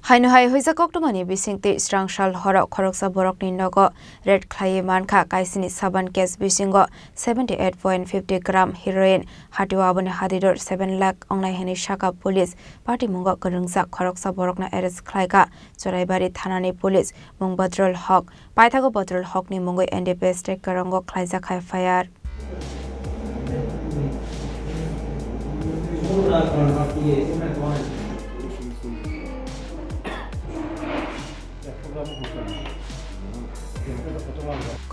Hainu hai hoisa koktomani bisingti strangshal horok khoroksa borokni nogo red clay manka kaisini saban case bisingo 78.50 gram heroin hatiwabone hadidor 7 lakh ongnai heni shaka police party mungo korungsa khoroksa borokna arrest khlaika choraibari thanani police mung badrul hok paithago badrul hokni mungoi ndps tek karango khlaija khai fire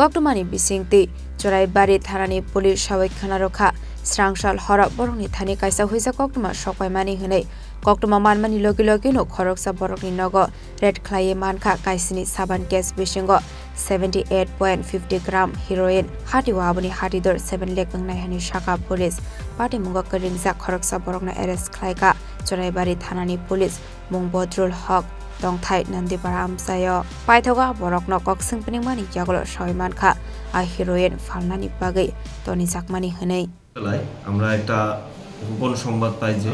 Koktomani bisingti choraibari thanani police sawaikkhana rokha strangshal hora borokni thani kaisa hoisa koktoma sokpaimani hinai koktoma manmani logi no khoroksa borokni nogo red clay mankha kaisini saban case bisingo 78.50 gram heroin hatiwaboni hatidor 7 lakh ngai hani shaka police party mungo karingja khoroksa borokna arrest khlaika choraibari thanani police mung badrul hok Dongthai Nandi Paramsayo Paithoga Borokno Koksing Piningmani Jagolo Shoimankha a heroin falnani bagai Toni Sakmani Hunei আমরা একটা গোপন সংবাদ পাই যে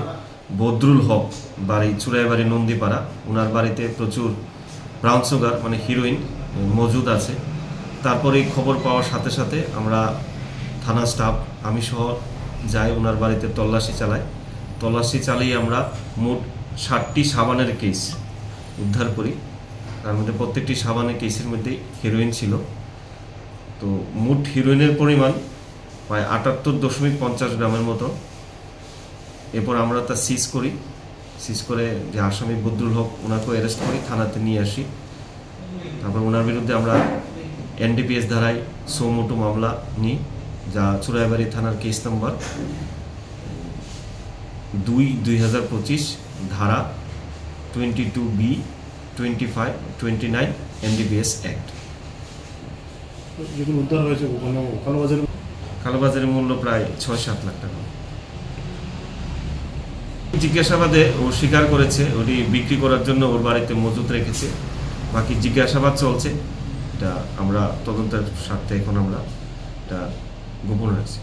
বদরুল হক বাড়ি চুরাইবাড়ি নন্দীপাড়া ওনার বাড়িতে প্রচুর brown sugar মানে heroine মজুদ আছে তারপরে খবর পাওয়ার সাথে সাথে আমরা থানা স্টাফ আমি সহ যাই ওনার বাড়িতে তল্লাশি চালিয়ে আমরা মোট 60টি সাবানের কেস উদ্ধার করি তার মধ্যে প্রত্যেকটি সাবানের কেসের মধ্যে হিরোইন ছিল তো মোট হিরোইনের পরিমাণ প্রায় 78.50 গ্রামের মতো এরপর আমরা তা সিজ করে যে আসামি বদরুল হক ওনাকে অ্যারেস্ট করি থানাতে নিয়ে আসি তারপর ওনার বিরুদ্ধে আমরা এনডিপিএস ধারায় সৌমোটো মামলা নিই যা চুরাইবাড়ি থানার কেস নম্বর 2/2025 ধারা 22B 25-29 NDPS Act যেগুলো উদ্ধার হয়েছে কালোবাজারের মূল্য প্রায় 6-7 লাখ টাকা জিজ্ঞাসাবাদে ও স্বীকার করেছে ওটি বিক্রি করার জন্য ওর বাড়িতে মজুদ রেখেছে বাকি জিজ্ঞাসাবাদ চলছে এটা আমরা তদন্তের স্বার্থে এখন আমরা এটা গোপন রাখছি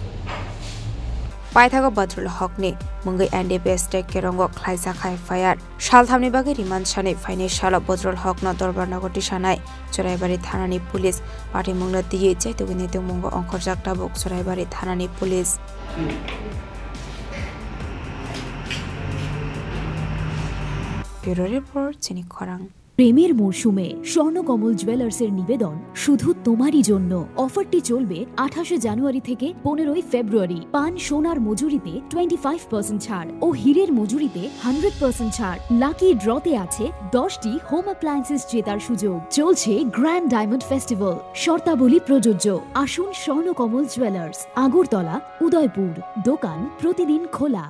Paithago Badrul Hokni Mungai NDPS tek kerongo khlaisa khai fire Shalthamni bagi remand shane financial Badrul Hok na dorbar nagoti shanai Choraibari thanani police party mungla diye chaitugini te mungo onkhorjak tabuk Choraibari thanani police Bureau report Chini Khorang প্রেমের মরশুমে স্বর্ণকমল জুয়েলার্সের নিবেদন শুধু তোমারই জন্য অফারটি চলবে 28 জানুয়ারি থেকে 15 ফেব্রুয়ারি পান সোনার মজুরিতে 25% ছাড় ও হীরের মজুরিতে 100% ছাড় লাকি ড্রতে আছে 10টি হোম অ্যাপ্লায়েন্সেস জেতার সুযোগ চলছে গ্র্যান্ড ডায়মন্ড ফেস্টিভ্যাল শর্তাবলী প্রযোজ্য আসুন স্বর্ণকমল জুয়েলার্স আগরতলা উদয়পুর দোকান প্রতিদিন খোলা